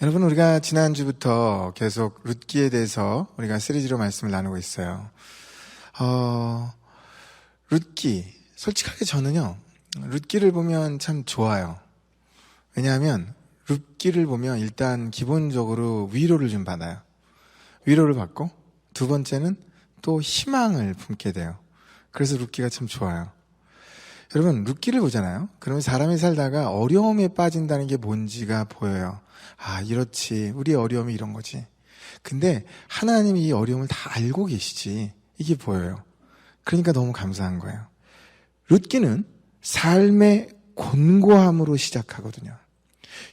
여러분, 우리가 지난주부터 계속 룻기에 대해서 우리가 시리즈로 말씀을 나누고 있어요. 룻기, 솔직하게 저는요, 룻기를 보면 참 좋아요. 왜냐하면 룻기를 보면 일단 기본적으로 위로를 좀 받아요. 위로를 받고 두 번째는 또 희망을 품게 돼요. 그래서 룻기가 참 좋아요. 여러분, 룻기를 보잖아요. 그러면 사람이 살다가 어려움에 빠진다는 게 뭔지가 보여요. 아, 이렇지. 우리의 어려움이 이런 거지. 근데 하나님이 이 어려움을 다 알고 계시지. 이게 보여요. 그러니까 너무 감사한 거예요. 룻기는 삶의 곤고함으로 시작하거든요.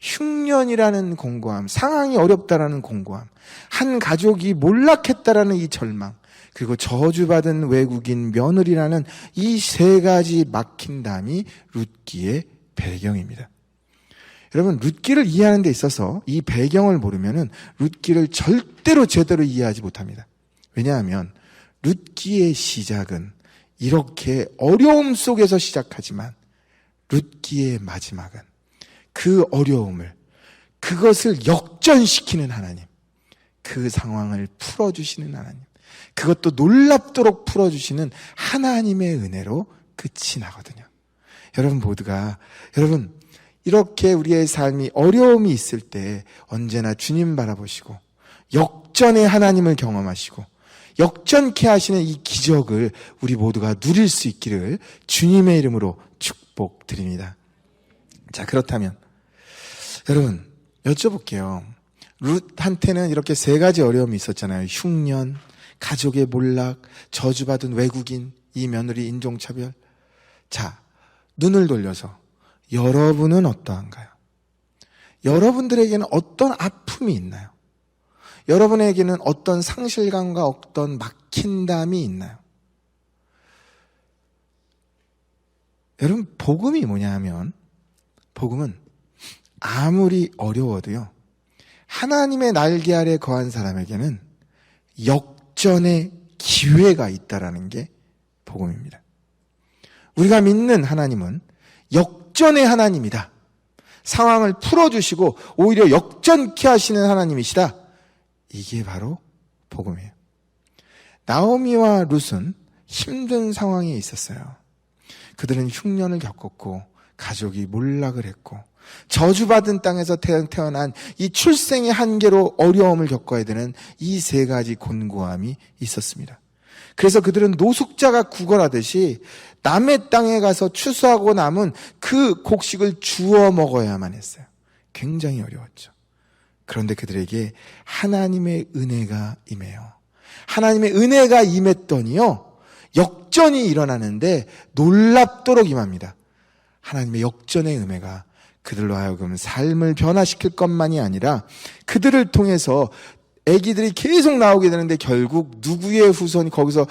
흉년이라는 공고함, 상황이 어렵다라는 공고함, 한 가족이 몰락했다라는 이 절망, 그리고 저주받은 외국인 며느리라는 이 세 가지 막힌담이 룻기의 배경입니다. 여러분, 룻기를 이해하는 데 있어서 이 배경을 모르면은 룻기를 절대로 제대로 이해하지 못합니다. 왜냐하면 룻기의 시작은 이렇게 어려움 속에서 시작하지만 룻기의 마지막은 그 어려움을, 그것을 역전시키는 하나님, 그 상황을 풀어주시는 하나님, 그것도 놀랍도록 풀어주시는 하나님의 은혜로 끝이 나거든요. 여러분 모두가, 이렇게 우리의 삶이 어려움이 있을 때 언제나 주님 바라보시고 역전의 하나님을 경험하시고 역전케 하시는 이 기적을 우리 모두가 누릴 수 있기를 주님의 이름으로 축복드립니다. 자, 그렇다면 여러분, 여쭤볼게요. 룻한테는 이렇게 세 가지 어려움이 있었잖아요. 흉년, 가족의 몰락, 저주받은 외국인, 이 며느리 인종차별. 자, 눈을 돌려서 여러분은 어떠한가요? 여러분들에게는 어떤 아픔이 있나요? 여러분에게는 어떤 상실감과 어떤 막힌담이 있나요? 여러분, 복음이 뭐냐 하면, 복음은 아무리 어려워도요, 하나님의 날개 아래 거한 사람에게는 역전의 기회가 있다라는 게 복음입니다. 우리가 믿는 하나님은 역전의 하나님이다. 상황을 풀어주시고 오히려 역전케 하시는 하나님이시다. 이게 바로 복음이에요. 나오미와 룻은 힘든 상황에 있었어요. 그들은 흉년을 겪었고 가족이 몰락을 했고 저주받은 땅에서 태어난 이 출생의 한계로 어려움을 겪어야 되는 이 세 가지 곤고함이 있었습니다. 그래서 그들은 노숙자가 구걸하듯이 남의 땅에 가서 추수하고 남은 그 곡식을 주워 먹어야만 했어요. 굉장히 어려웠죠. 그런데 그들에게 하나님의 은혜가 임해요. 하나님의 은혜가 임했더니요, 역전이 일어나는데 놀랍도록 임합니다. 하나님의 역전의 은혜가 그들로 하여금 삶을 변화시킬 것만이 아니라 그들을 통해서 아기들이 계속 나오게 되는데 결국 누구의 후손이 거기서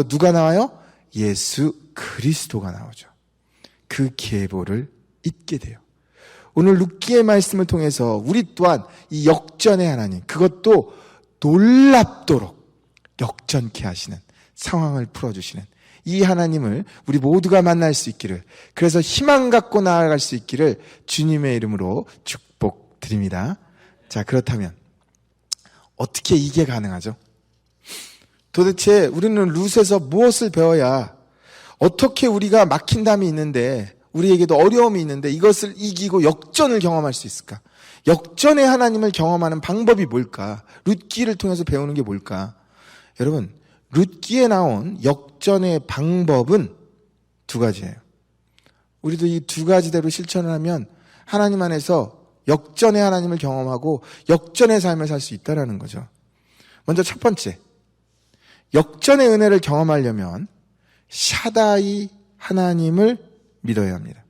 누가 나와요? 예수 그리스도가 나오죠. 그 계보를 잇게 돼요. 오늘 룻기의 말씀을 통해서 우리 또한 이 역전의 하나님, 그것도 놀랍도록 역전케 하시는, 상황을 풀어주시는 이 하나님을 우리 모두가 만날 수 있기를, 그래서 희망 갖고 나아갈 수 있기를 주님의 이름으로 축복드립니다. 자, 그렇다면 어떻게 이게 가능하죠? 도대체 우리는 룻에서 무엇을 배워야, 어떻게 우리가 막힌담이 있는데, 우리에게도 어려움이 있는데 이것을 이기고 역전을 경험할 수 있을까? 역전의 하나님을 경험하는 방법이 뭘까? 룻기를 통해서 배우는 게 뭘까? 여러분, 룻기에 나온 역전의 방법은 두 가지예요. 우리도 이 두 가지대로 실천을 하면 하나님 안에서 역전의 하나님을 경험하고 역전의 삶을 살 수 있다는 거죠. 먼저 첫 번째, 역전의 은혜를 경험하려면 샤다이 하나님을 믿어야 합니다.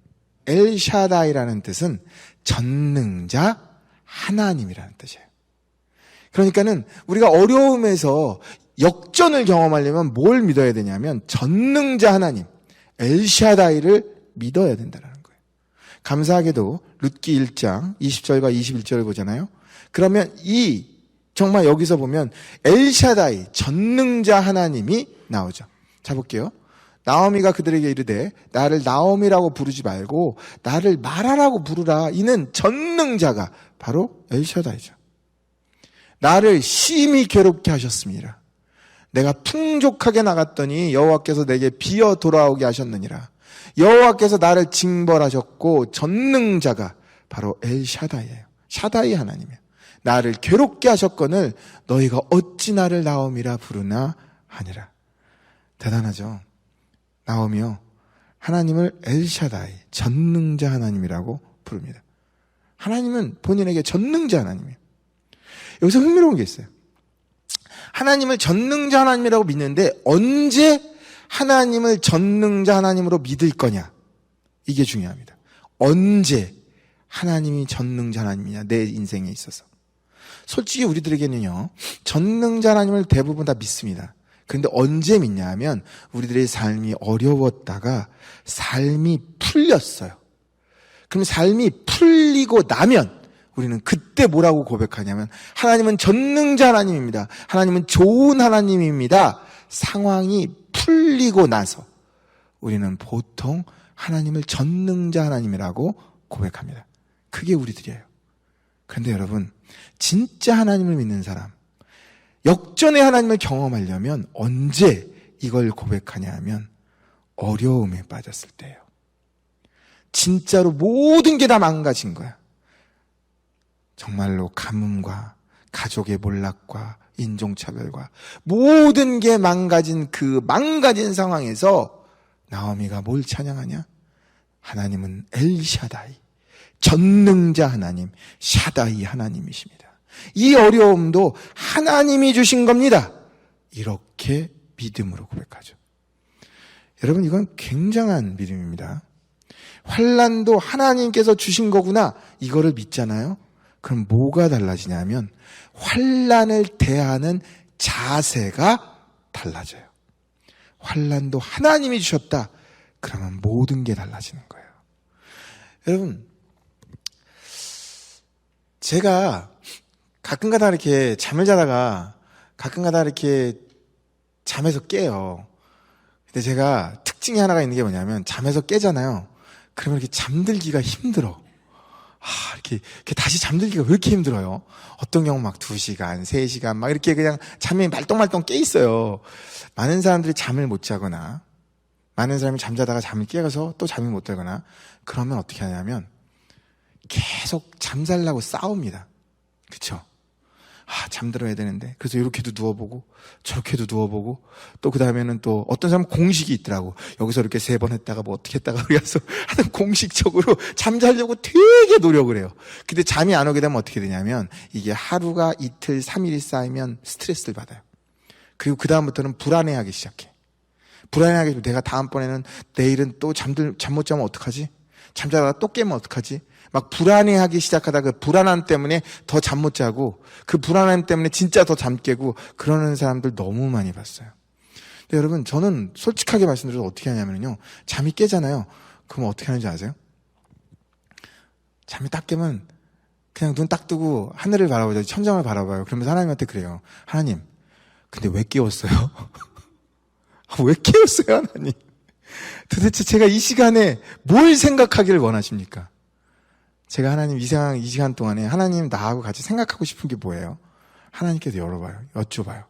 엘샤다이라는 뜻은 전능자 하나님이라는 뜻이에요. 그러니까는 우리가 어려움에서 역전을 경험하려면 뭘 믿어야 되냐면 전능자 하나님, 엘샤다이를 믿어야 된다는 거예요. 감사하게도 룻기 1장 20절과 21절을 보잖아요. 그러면 정말 여기서 보면 엘샤다이, 전능자 하나님이 나오죠. 자, 볼게요. 나오미가 그들에게 이르되 나를 나오미라고 부르지 말고 나를 마라라고 부르라. 이는 전능자가 바로 엘샤다이죠. 나를 심히 괴롭게 하셨습니다. 내가 풍족하게 나갔더니 여호와께서 내게 비어 돌아오게 하셨느니라. 여호와께서 나를 징벌하셨고 전능자가 바로 엘샤다이예요. 샤다이 하나님이에요. 나를 괴롭게 하셨거늘 너희가 어찌 나를 나오미라 부르나 하니라. 대단하죠. 나오미요, 하나님을 엘샤다이, 전능자 하나님이라고 부릅니다. 하나님은 본인에게 전능자 하나님이에요. 여기서 흥미로운 게 있어요. 하나님을 전능자 하나님이라고 믿는데 언제 하나님을 전능자 하나님으로 믿을 거냐, 이게 중요합니다. 언제 하나님이 전능자 하나님이냐, 내 인생에 있어서. 솔직히 우리들에게는요, 전능자 하나님을 대부분 다 믿습니다. 그런데 언제 믿냐 하면 우리들의 삶이 어려웠다가 삶이 풀렸어요. 그럼 삶이 풀리고 나면 우리는 그때 뭐라고 고백하냐면 하나님은 전능자 하나님입니다. 하나님은 좋은 하나님입니다. 상황이 풀리고 나서 우리는 보통 하나님을 전능자 하나님이라고 고백합니다. 그게 우리들이에요. 그런데 여러분, 진짜 하나님을 믿는 사람, 역전의 하나님을 경험하려면 언제 이걸 고백하냐 하면 어려움에 빠졌을 때예요. 진짜로 모든 게 다 망가진 거야. 정말로 가뭄과 가족의 몰락과 인종차별과 모든 게 망가진 그 망가진 상황에서 나오미가 뭘 찬양하냐? 하나님은 엘샤다이, 전능자 하나님, 샤다이 하나님이십니다. 이 어려움도 하나님이 주신 겁니다. 이렇게 믿음으로 고백하죠. 여러분, 이건 굉장한 믿음입니다. 환난도 하나님께서 주신 거구나, 이거를 믿잖아요. 그럼 뭐가 달라지냐면 환난을 대하는 자세가 달라져요. 환난도 하나님이 주셨다. 그러면 모든 게 달라지는 거예요. 여러분, 제가 가끔가다 이렇게 잠을 자다가 가끔가다 이렇게 잠에서 깨요. 근데 제가 특징이 하나가 있는 게 뭐냐면 잠에서 깨잖아요. 그러면 이렇게 잠들기가 힘들어. 이렇게 다시 잠들기가 왜 이렇게 힘들어요? 어떤 경우 막 2시간, 3시간 막 이렇게 그냥 잠이 말똥말똥 깨 있어요. 많은 사람들이 잠을 못 자거나 많은 사람이 잠자다가 잠을 깨서 또 잠이 못 자거나 그러면 어떻게 하냐면 계속 잠자려고 싸웁니다. 그쵸? 잠들어야 되는데. 그래서 이렇게도 누워보고 저렇게도 누워보고 또 그 다음에는 또 어떤 사람은 공식이 있더라고. 여기서 이렇게 3번 했다가 뭐 어떻게 했다가 그래서 하여튼 공식적으로 잠자려고 되게 노력을 해요. 근데 잠이 안 오게 되면 어떻게 되냐면 이게 하루가 이틀 3일이 쌓이면 스트레스를 받아요. 그리고 그 다음부터는 불안해하기 시작해. 불안해하게 내가 다음번에는 내일은 또 잠 못 자면 어떡하지? 잠자다가 또 깨면 어떡하지? 막 불안해하기 시작하다 그 불안함 때문에 더 잠 못 자고 그 불안함 때문에 진짜 더 잠 깨고 그러는 사람들 너무 많이 봤어요. 근데 여러분, 저는 솔직하게 말씀드려서 어떻게 하냐면요, 잠이 깨잖아요. 그럼 어떻게 하는지 아세요? 잠이 딱 깨면 그냥 눈 딱 뜨고 하늘을 바라보죠. 천장을 바라봐요. 그러면서 하나님한테 그래요. 하나님, 근데 왜 깨웠어요? 왜 깨웠어요, 하나님? 도대체 제가 이 시간에 뭘 생각하기를 원하십니까? 제가 하나님 이 시간 동안에 하나님 나하고 같이 생각하고 싶은 게 뭐예요? 하나님께서 열어봐요. 여쭤봐요.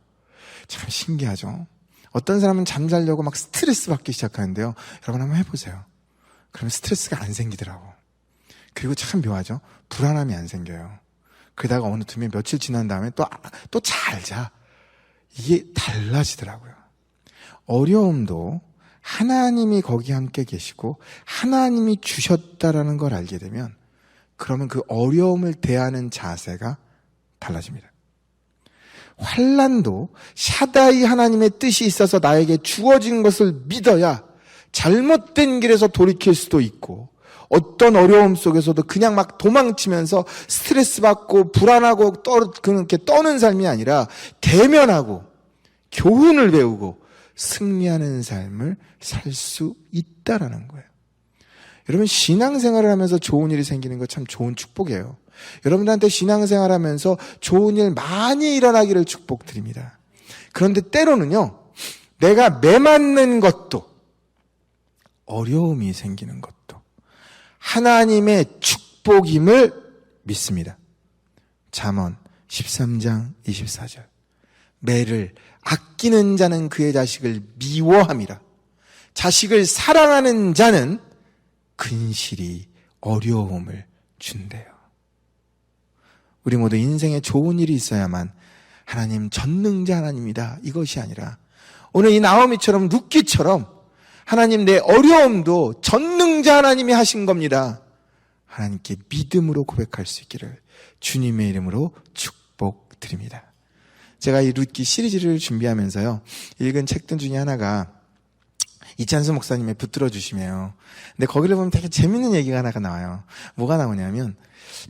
참 신기하죠? 어떤 사람은 잠자려고 막 스트레스 받기 시작하는데요. 여러분 한번 해보세요. 그러면 스트레스가 안 생기더라고. 그리고 참 묘하죠? 불안함이 안 생겨요. 그러다가 어느 틈에 며칠 지난 다음에 또 잘 자. 이게 달라지더라고요. 어려움도 하나님이 거기 함께 계시고 하나님이 주셨다라는 걸 알게 되면 그러면 그 어려움을 대하는 자세가 달라집니다. 환난도 샤다이 하나님의 뜻이 있어서 나에게 주어진 것을 믿어야 잘못된 길에서 돌이킬 수도 있고 어떤 어려움 속에서도 그냥 막 도망치면서 스트레스 받고 불안하고 그렇게 떠는 삶이 아니라 대면하고 교훈을 배우고 승리하는 삶을 살 수 있다라는 거예요. 여러분, 신앙생활을 하면서 좋은 일이 생기는 거 참 좋은 축복이에요. 여러분들한테 신앙생활 하면서 좋은 일 많이 일어나기를 축복드립니다. 그런데 때로는요, 내가 매맞는 것도 어려움이 생기는 것도 하나님의 축복임을 믿습니다. 잠언 13장 24절. 매를 아끼는 자는 그의 자식을 미워함이라. 자식을 사랑하는 자는 근실이 어려움을 준대요. 우리 모두 인생에 좋은 일이 있어야만 하나님 전능자 하나님이다, 이것이 아니라 오늘 이 나오미처럼 룻기처럼 하나님 내 어려움도 전능자 하나님이 하신 겁니다, 하나님께 믿음으로 고백할 수 있기를 주님의 이름으로 축복드립니다. 제가 이 룻기 시리즈를 준비하면서요, 읽은 책들 중에 하나가 이찬수 목사님의 붙들어 주시며요. 근데 거기를 보면 되게 재밌는 얘기가 하나가 나와요. 뭐가 나오냐면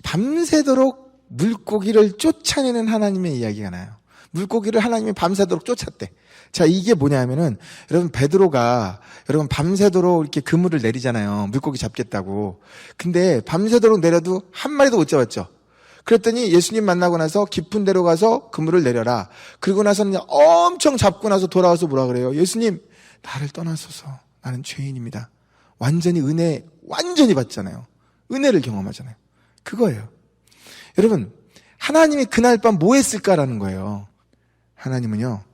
밤새도록 물고기를 쫓아내는 하나님의 이야기가 나요. 물고기를 하나님이 밤새도록 쫓았대. 자, 이게 뭐냐면은 여러분, 베드로가 여러분 밤새도록 이렇게 그물을 내리잖아요, 물고기 잡겠다고. 근데 밤새도록 내려도 한 마리도 못 잡았죠. 그랬더니 예수님 만나고 나서 깊은 데로 가서 그물을 내려라. 그리고 나서는 엄청 잡고 나서 돌아와서 뭐라 그래요? 예수님, 나를 떠나소서, 나는 죄인입니다. 완전히 은혜 완전히 받잖아요. 은혜를 경험하잖아요. 그거예요. 여러분, 하나님이 그날 밤 뭐 했을까라는 거예요. 하나님은요,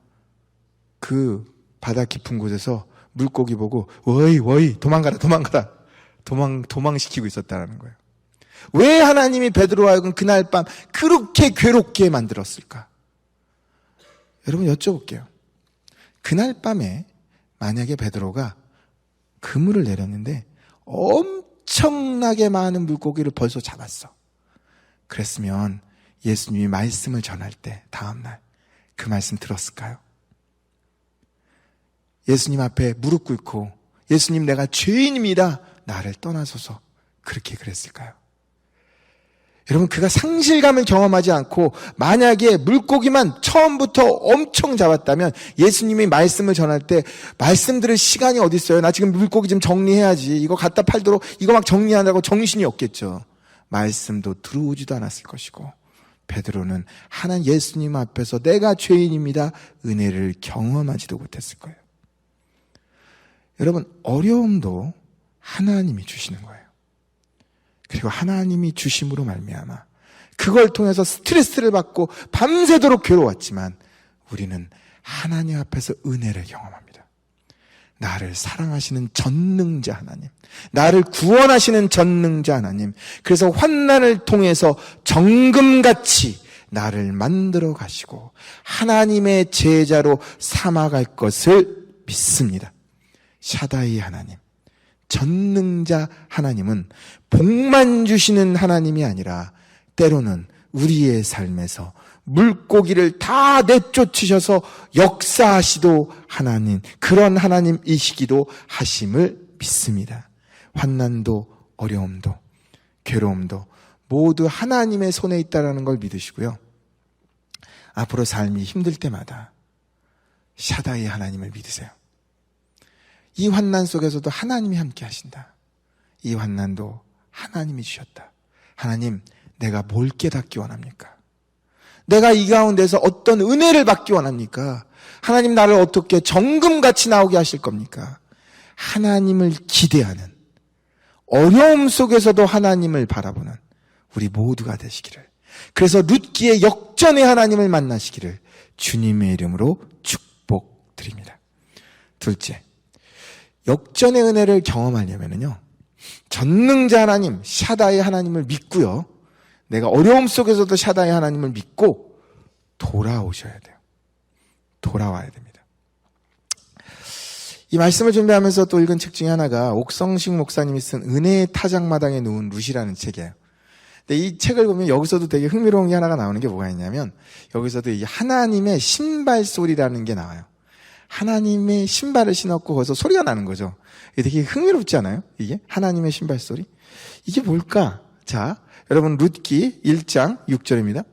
그 바다 깊은 곳에서 물고기 보고 워이 도망가라 도망시키고 있었다라는 거예요. 왜 하나님이 베드로와 하여금 그날 밤 그렇게 괴롭게 만들었을까? 여러분, 여쭤볼게요. 그날 밤에 만약에 베드로가 그물을 내렸는데 엄청나게 많은 물고기를 벌써 잡았어. 그랬으면 예수님이 말씀을 전할 때 다음날 그 말씀 들었을까요? 예수님 앞에 무릎 꿇고 예수님, 내가 죄인입니다, 나를 떠나소서, 그렇게 그랬을까요? 여러분, 그가 상실감을 경험하지 않고 만약에 물고기만 처음부터 엄청 잡았다면 예수님이 말씀을 전할 때 말씀 들을 시간이 어디 있어요? 나 지금 물고기 좀 정리해야지, 이거 갖다 팔도록 이거 막 정리하느라고 정신이 없겠죠. 말씀도 들어오지도 않았을 것이고, 베드로는 하나님 예수님 앞에서 내가 죄인입니다, 은혜를 경험하지도 못했을 거예요. 여러분, 어려움도 하나님이 주시는 거예요. 그리고 하나님이 주심으로 말미암아 그걸 통해서 스트레스를 받고 밤새도록 괴로웠지만 우리는 하나님 앞에서 은혜를 경험합니다. 나를 사랑하시는 전능자 하나님, 나를 구원하시는 전능자 하나님, 그래서 환난을 통해서 정금같이 나를 만들어 가시고 하나님의 제자로 삼아갈 것을 믿습니다. 샤다이 하나님, 전능자 하나님은 복만 주시는 하나님이 아니라 때로는 우리의 삶에서 물고기를 다 내쫓으셔서 역사하시도 하나님, 그런 하나님이시기도 하심을 믿습니다. 환난도 어려움도 괴로움도 모두 하나님의 손에 있다는 걸 믿으시고요, 앞으로 삶이 힘들 때마다 샤다이 하나님을 믿으세요. 이 환난 속에서도 하나님이 함께 하신다. 이 환난도 하나님이 주셨다. 하나님, 내가 뭘 깨닫기 원합니까? 내가 이 가운데서 어떤 은혜를 받기 원합니까? 하나님, 나를 어떻게 정금같이 나오게 하실 겁니까? 하나님을 기대하는, 어려움 속에서도 하나님을 바라보는 우리 모두가 되시기를, 그래서 룻기의 역전의 하나님을 만나시기를 주님의 이름으로 축복드립니다. 둘째, 역전의 은혜를 경험하려면요, 전능자 하나님, 샤다이 하나님을 믿고요, 내가 어려움 속에서도 샤다이 하나님을 믿고 돌아오셔야 돼요. 돌아와야 됩니다. 이 말씀을 준비하면서 또 읽은 책 중에 하나가 옥성식 목사님이 쓴 은혜의 타작마당에 누운 룻이라는 책이에요. 근데 이 책을 보면 여기서도 되게 흥미로운 게 하나가 나오는 게 뭐가 있냐면, 여기서도 이 하나님의 신발 소리라는 게 나와요. 하나님의 신발을 신었고 거기서 소리가 나는 거죠. 이게 되게 흥미롭지 않아요? 이게 하나님의 신발 소리? 이게 뭘까? 자, 여러분, 룻기 1장 6절입니다.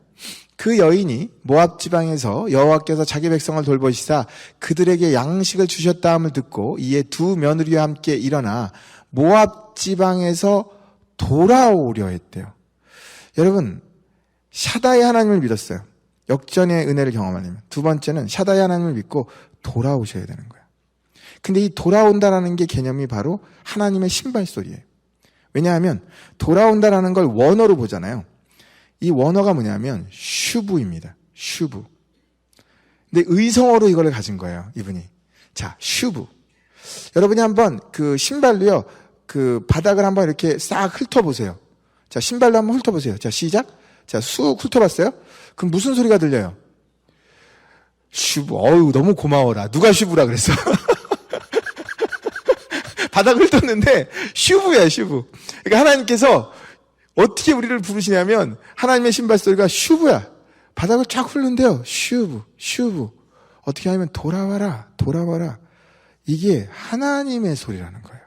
그 여인이 모압 지방에서 여호와께서 자기 백성을 돌보시사 그들에게 양식을 주셨다 함을 듣고 이에 두 며느리와 함께 일어나 모압 지방에서 돌아오려 했대요. 여러분, 샤다이 하나님을 믿었어요. 역전의 은혜를 경험하려면. 두 번째는 샤다이 하나님을 믿고 돌아오셔야 되는 거예요. 근데 이 돌아온다라는 게 개념이 바로 하나님의 신발소리예요. 왜냐하면 돌아온다라는 걸 원어로 보잖아요. 이 원어가 뭐냐면 슈브입니다. 슈브. 근데 의성어로 이걸 가진 거예요, 이분이. 자, 슈브. 여러분이 한번 그 신발로요, 그 바닥을 한번 이렇게 싹 훑어보세요. 자, 신발로 한번 훑어보세요. 자, 시작. 자, 쑥 훑어봤어요? 그럼 무슨 소리가 들려요? 슈브. 어우, 너무 고마워라. 누가 슈브라 그랬어? 바닥을 훑었는데 슈브야, 슈브. 그러니까 하나님께서 어떻게 우리를 부르시냐면 하나님의 신발 소리가 슈브야. 바닥을 쫙 훑는데요. 슈브, 슈브. 어떻게 하면 돌아와라, 돌아와라. 이게 하나님의 소리라는 거예요.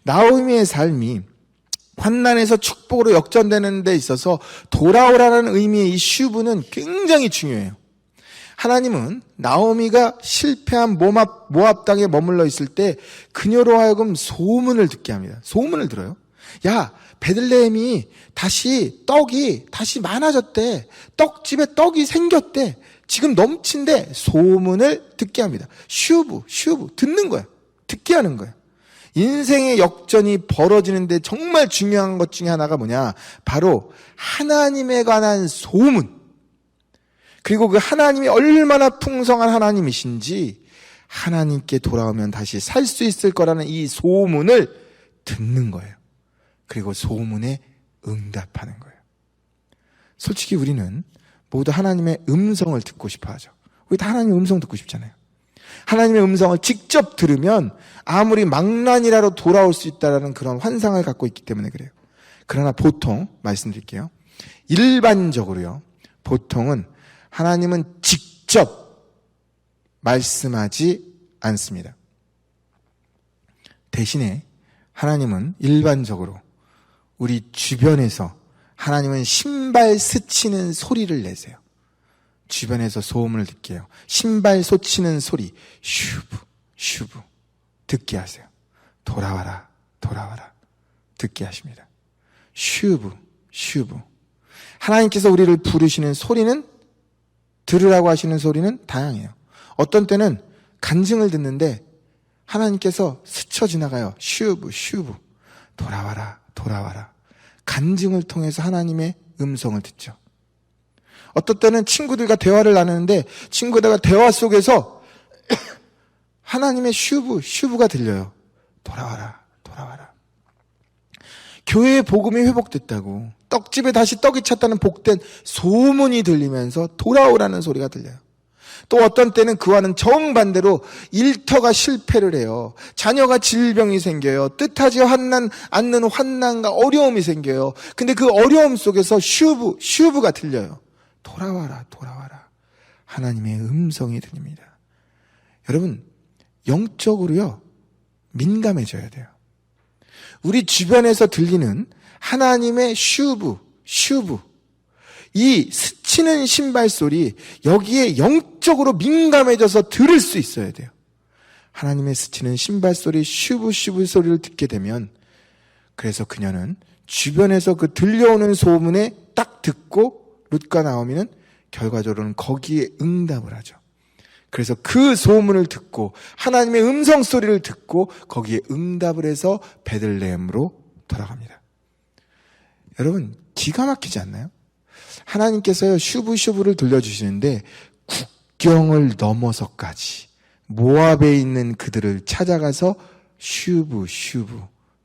나오미의 삶이 환난에서 축복으로 역전되는 데 있어서 돌아오라는 의미의 이 슈브는 굉장히 중요해요. 하나님은 나오미가 실패한 모압 땅에 머물러 있을 때 그녀로 하여금 소문을 듣게 합니다. 소문을 들어요. 야, 베들레헴이 떡이 다시 많아졌대. 떡집에 떡이 생겼대. 지금 넘친대. 소문을 듣게 합니다. 슈브, 듣는 거야. 듣게 하는 거야. 인생의 역전이 벌어지는데 정말 중요한 것 중에 하나가 뭐냐? 바로 하나님에 관한 소문. 그리고 그 하나님이 얼마나 풍성한 하나님이신지 하나님께 돌아오면 다시 살 수 있을 거라는 이 소문을 듣는 거예요. 그리고 소문에 응답하는 거예요. 솔직히 우리는 모두 하나님의 음성을 듣고 싶어 하죠. 우리 다 하나님의 음성 듣고 싶잖아요. 하나님의 음성을 직접 들으면 아무리 망난이라도 돌아올 수 있다는 그런 환상을 갖고 있기 때문에 그래요. 그러나 보통, 말씀드릴게요. 일반적으로요. 보통은 하나님은 직접 말씀하지 않습니다. 대신에 하나님은 일반적으로 우리 주변에서 하나님은 신발 스치는 소리를 내세요. 주변에서 소음을 듣게 해요. 신발 쏟치는 소리, 슈브 듣게 하세요. 돌아와라, 듣게 하십니다. 슈브. 하나님께서 우리를 부르시는 소리는, 들으라고 하시는 소리는 다양해요. 어떤 때는 간증을 듣는데 하나님께서 스쳐 지나가요. 슈브. 돌아와라. 간증을 통해서 하나님의 음성을 듣죠. 어떤 때는 친구들과 대화를 나누는데 친구들과 대화 속에서 하나님의 슈브가 들려요. 돌아와라. 교회의 복음이 회복됐다고, 떡집에 다시 떡이 찼다는 복된 소문이 들리면서 돌아오라는 소리가 들려요. 또 어떤 때는 그와는 정반대로 일터가 실패를 해요. 자녀가 질병이 생겨요. 뜻하지 않는 환난과 어려움이 생겨요. 근데 그 어려움 속에서 슈브가 들려요. 돌아와라. 하나님의 음성이 들립니다. 여러분, 영적으로요, 민감해져야 돼요. 우리 주변에서 들리는 하나님의 슈브, 이 스치는 신발 소리, 여기에 영적으로 민감해져서 들을 수 있어야 돼요. 하나님의 스치는 신발 소리, 슈브 소리를 듣게 되면, 그래서 그녀는 주변에서 그 들려오는 소문에 딱 듣고 룻과 나오미는 결과적으로는 거기에 응답을 하죠. 그래서 그 소문을 듣고 하나님의 음성 소리를 듣고 거기에 응답을 해서 베들레헴으로 돌아갑니다. 여러분, 기가 막히지 않나요? 하나님께서요, 슈브를 들려주시는데 국경을 넘어서까지 모압에 있는 그들을 찾아가서 슈브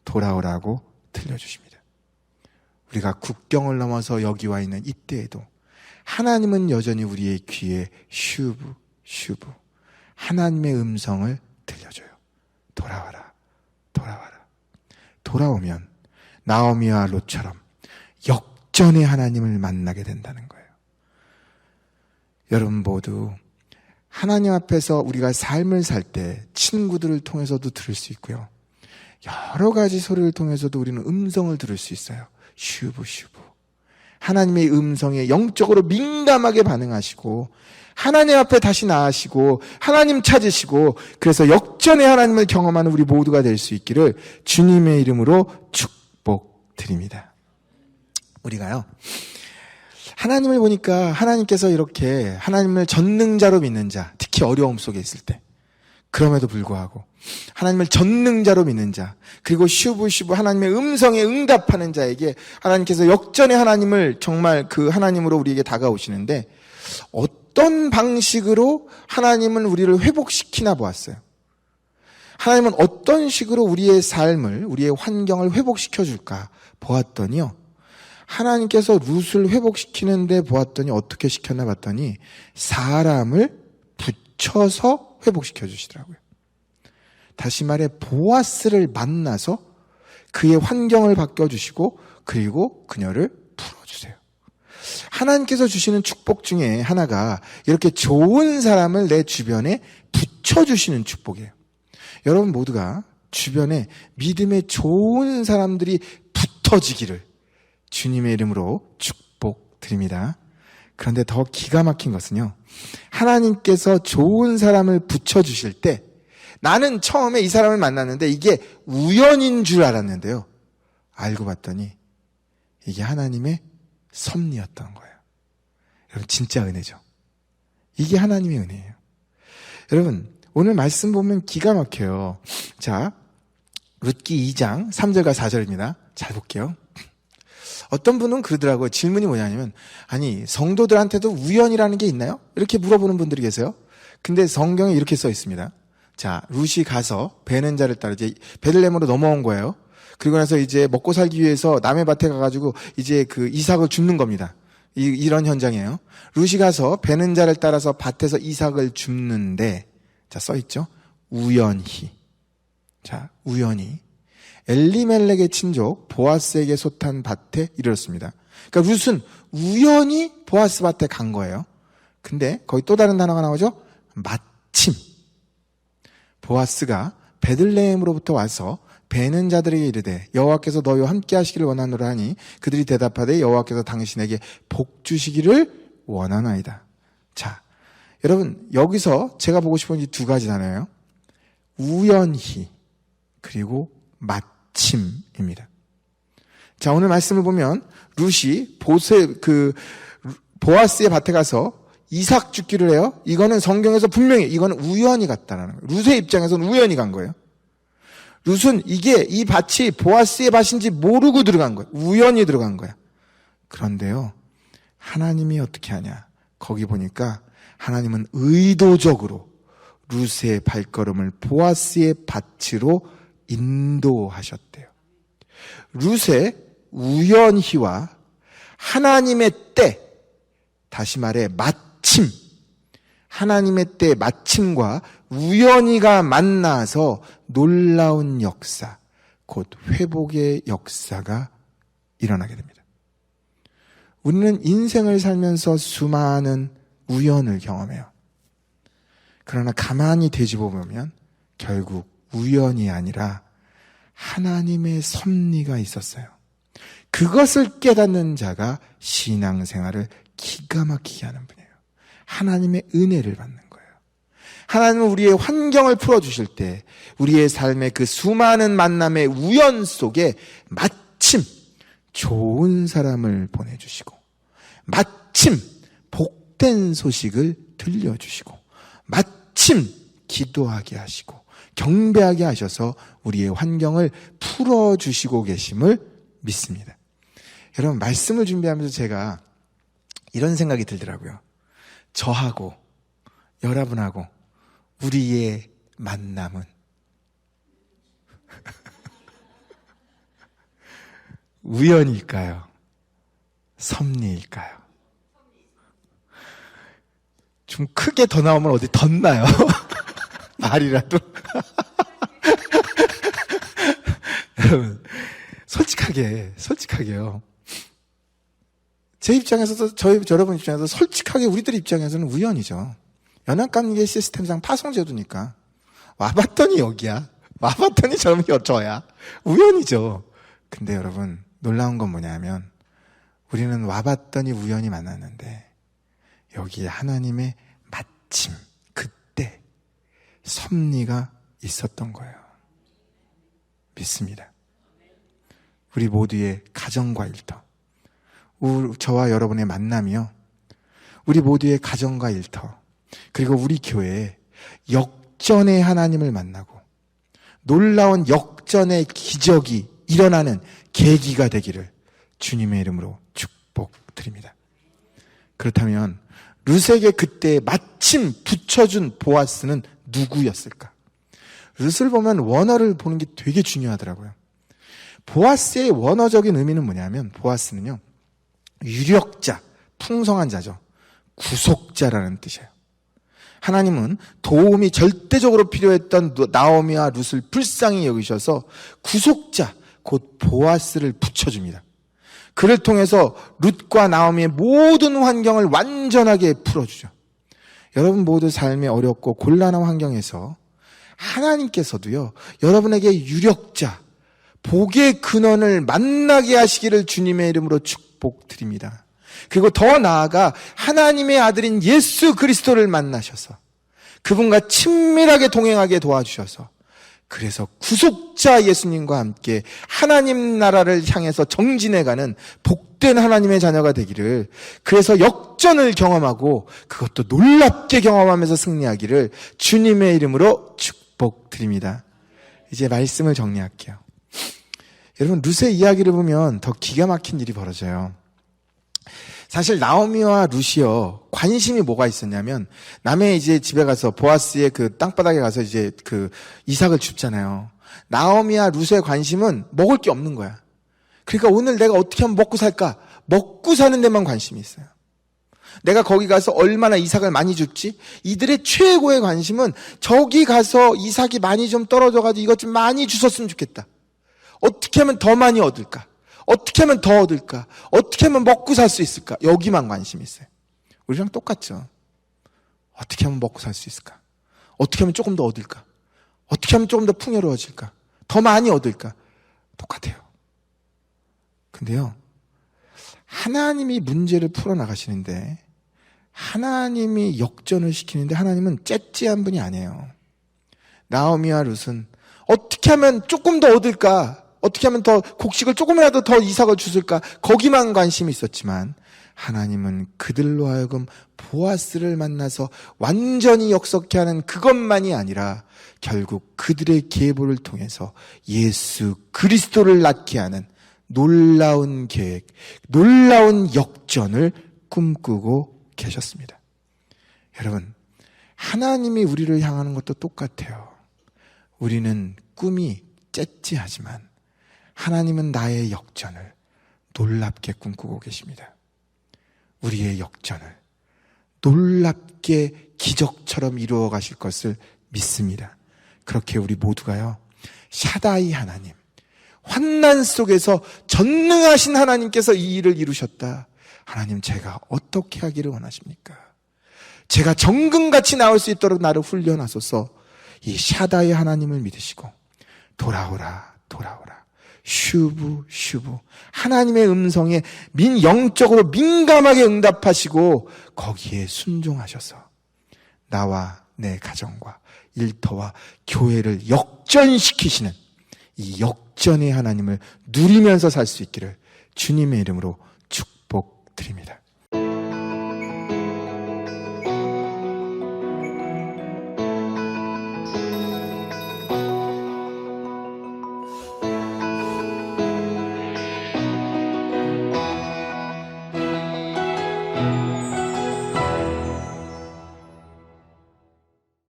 돌아오라고 들려주십니다. 우리가 국경을 넘어서 여기 와 있는 이때에도 하나님은 여전히 우리의 귀에 슈브 하나님의 음성을 들려줘요. 돌아와라. 돌아오면 나오미와 롯처럼 역전의 하나님을 만나게 된다는 거예요. 여러분 모두 하나님 앞에서 우리가 삶을 살 때 친구들을 통해서도 들을 수 있고요. 여러 가지 소리를 통해서도 우리는 음성을 들을 수 있어요. 슈브. 하나님의 음성에 영적으로 민감하게 반응하시고 하나님 앞에 다시 나아시고 하나님 찾으시고 그래서 역전의 하나님을 경험하는 우리 모두가 될 수 있기를 주님의 이름으로 축복드립니다. 우리가요, 하나님을 보니까 하나님께서 이렇게 하나님을 전능자로 믿는 자, 특히 어려움 속에 있을 때 그럼에도 불구하고 하나님을 전능자로 믿는 자, 그리고 슈브슈브 하나님의 음성에 응답하는 자에게 하나님께서 역전의 하나님을 정말 그 하나님으로 우리에게 다가오시는데 어떤 방식으로 하나님은 우리를 회복시키나 보았어요. 하나님은 어떤 식으로 우리의 삶을, 우리의 환경을 회복시켜 줄까 보았더니요. 하나님께서 룻을 회복시키는데 보았더니 어떻게 시켰나 봤더니 사람을 붙여서 회복시켜 주시더라고요. 다시 말해 보아스를 만나서 그의 환경을 바꿔주시고 그리고 그녀를 풀어주세요. 하나님께서 주시는 축복 중에 하나가 이렇게 좋은 사람을 내 주변에 붙여주시는 축복이에요. 여러분 모두가 주변에 믿음의 좋은 사람들이 붙어지기를 주님의 이름으로 축복드립니다. 그런데 더 기가 막힌 것은요. 하나님께서 좋은 사람을 붙여주실 때 나는 처음에 이 사람을 만났는데 이게 우연인 줄 알았는데요. 알고 봤더니 이게 하나님의 섭리였던 거예요. 여러분 진짜 은혜죠. 이게 하나님의 은혜예요. 여러분 오늘 말씀 보면 기가 막혀요. 자, 룻기 2장 3절과 4절입니다. 잘 볼게요. 어떤 분은 그러더라고요. 질문이 뭐냐면 아니 성도들한테도 우연이라는 게 있나요? 이렇게 물어보는 분들이 계세요. 근데 성경에 이렇게 써 있습니다. 자, 룻이 가서 베는 자를 따라 이제 베들레헴으로 넘어온 거예요. 그리고 나서 이제 먹고 살기 위해서 남의 밭에 가가지고 이제 그 이삭을 줍는 겁니다. 이런 현장이에요. 룻이 가서 베는 자를 따라서 밭에서 이삭을 줍는데 자, 써 있죠. 우연히. 자, 우연히 엘리멜렉의 친족 보아스에게 솥한 밭에 이르렀습니다. 그러니까 룻은 우연히 보아스 밭에 간 거예요. 근데 거기 또 다른 단어가 나오죠. 마침 보아스가 베들레헴으로부터 와서 베는 자들에게 이르되 여호와께서 너희와 함께 하시기를 원하노라 하니 그들이 대답하되 여호와께서 당신에게 복 주시기를 원하나이다. 자, 여러분 여기서 제가 보고 싶은 이 두 가지 단어예요. 우연히 그리고 마침입니다. 자, 오늘 말씀을 보면 룻이 보아스의 밭에 가서 이삭 줍기를 해요. 이거는 성경에서 분명히 이거는 우연히 갔다라는 거예요. 룻의 입장에서는 우연히 간 거예요. 룻은 이 밭이 보아스의 밭인지 모르고 들어간 거예요. 우연히 들어간 거야. 그런데요, 하나님이 어떻게 하냐? 거기 보니까 하나님은 의도적으로 룻의 발걸음을 보아스의 밭으로 인도하셨대요. 룻의 우연히와 하나님의 때, 다시 말해 마침, 하나님의 때 마침과 우연히가 만나서 놀라운 역사, 곧 회복의 역사가 일어나게 됩니다. 우리는 인생을 살면서 수많은 우연을 경험해요. 그러나 가만히 되짚어보면 결국 우연이 아니라 하나님의 섭리가 있었어요. 그것을 깨닫는 자가 신앙생활을 기가 막히게 하는 분이에요. 하나님의 은혜를 받는 거예요. 하나님은 우리의 환경을 풀어주실 때 우리의 삶의 그 수많은 만남의 우연 속에 마침 좋은 사람을 보내주시고 마침 복된 소식을 들려주시고 마침 기도하게 하시고 경배하게 하셔서 우리의 환경을 풀어주시고 계심을 믿습니다. 여러분 말씀을 준비하면서 제가 이런 생각이 들더라고요. 저하고 여러분하고 우리의 만남은 우연일까요? 섭리일까요? 좀 크게 더 나오면 어디 덧나요? 말이라도. 여러분, 솔직하게요. 제 입장에서도, 여러분 입장에서 솔직하게 우리들 입장에서는 우연이죠. 연합관계 시스템상 파송제도니까. 와봤더니 여기야. 와봤더니 저야. 우연이죠. 근데 여러분, 놀라운 건 뭐냐면, 우리는 와봤더니 우연히 만났는데, 여기에 하나님의 마침, 그때, 섭리가 있었던 거예요. 믿습니다. 우리 모두의 가정과 일터, 저와 여러분의 만남이요, 우리 모두의 가정과 일터, 그리고 우리 교회에 역전의 하나님을 만나고 놀라운 역전의 기적이 일어나는 계기가 되기를 주님의 이름으로 축복드립니다. 그렇다면 룻에게 그때 마침 붙여준 보아스는 누구였을까? 룻을 보면 원어를 보는 게 되게 중요하더라고요. 보아스의 원어적인 의미는 뭐냐면 보아스는요, 유력자, 풍성한 자죠. 구속자라는 뜻이에요. 하나님은 도움이 절대적으로 필요했던 나오미와 룻을 불쌍히 여기셔서 구속자, 곧 보아스를 붙여줍니다. 그를 통해서 룻과 나오미의 모든 환경을 완전하게 풀어주죠. 여러분 모두 삶의 어렵고 곤란한 환경에서 하나님께서도요, 여러분에게 유력자, 복의 근원을 만나게 하시기를 주님의 이름으로 축복드립니다. 그리고 더 나아가 하나님의 아들인 예수 그리스도를 만나셔서 그분과 친밀하게 동행하게 도와주셔서 그래서 구속자 예수님과 함께 하나님 나라를 향해서 정진해가는 복된 하나님의 자녀가 되기를, 그래서 역전을 경험하고 그것도 놀랍게 경험하면서 승리하기를 주님의 이름으로 축복드립니다. 이제 말씀을 정리할게요. 여러분 룻의 이야기를 보면 더 기가 막힌 일이 벌어져요. 사실 나오미와 룻이요, 관심이 뭐가 있었냐면, 남의 이제 집에 가서 보아스의 그 땅바닥에 가서 이제 그 이삭을 줍잖아요. 나오미와 룻의 관심은 먹을 게 없는 거야. 그러니까 오늘 내가 어떻게 하면 먹고 살까? 먹고 사는 데만 관심이 있어요. 내가 거기 가서 얼마나 이삭을 많이 줍지? 이들의 최고의 관심은 저기 가서 이삭이 많이 좀 떨어져가지고 이것 좀 많이 주셨으면 좋겠다. 어떻게 하면 더 많이 얻을까? 어떻게 하면 더 얻을까? 어떻게 하면 먹고 살 수 있을까? 여기만 관심이 있어요. 우리랑 똑같죠. 어떻게 하면 먹고 살 수 있을까? 어떻게 하면 조금 더 얻을까? 어떻게 하면 조금 더 풍요로워질까? 더 많이 얻을까? 똑같아요. 근데요, 하나님이 문제를 풀어나가시는데, 하나님이 역전을 시키는데 하나님은 째째한 분이 아니에요. 나오미와 룻은 어떻게 하면 조금 더 얻을까? 어떻게 하면 더 곡식을 조금이라도 더 이삭을 주실까? 거기만 관심이 있었지만 하나님은 그들로 하여금 보아스를 만나서 완전히 역석케 하는 그것만이 아니라 결국 그들의 계보를 통해서 예수 그리스도를 낳게 하는 놀라운 계획, 놀라운 역전을 꿈꾸고 계셨습니다. 여러분, 하나님이 우리를 향하는 것도 똑같아요. 우리는 꿈이 째찌하지만 하나님은 나의 역전을 놀랍게 꿈꾸고 계십니다. 우리의 역전을 놀랍게 기적처럼 이루어 가실 것을 믿습니다. 그렇게 우리 모두가요, 샤다이 하나님, 환난 속에서 전능하신 하나님께서 이 일을 이루셨다. 하나님, 제가 어떻게 하기를 원하십니까? 제가 정금같이 나올 수 있도록 나를 훈련하소서. 이 샤다이 하나님을 믿으시고 돌아오라 돌아오라, 슈브 슈브, 하나님의 음성에 영적으로 민감하게 응답하시고 거기에 순종하셔서 나와 내 가정과 일터와 교회를 역전시키시는 이 역전의 하나님을 누리면서 살 수 있기를 주님의 이름으로 축복드립니다.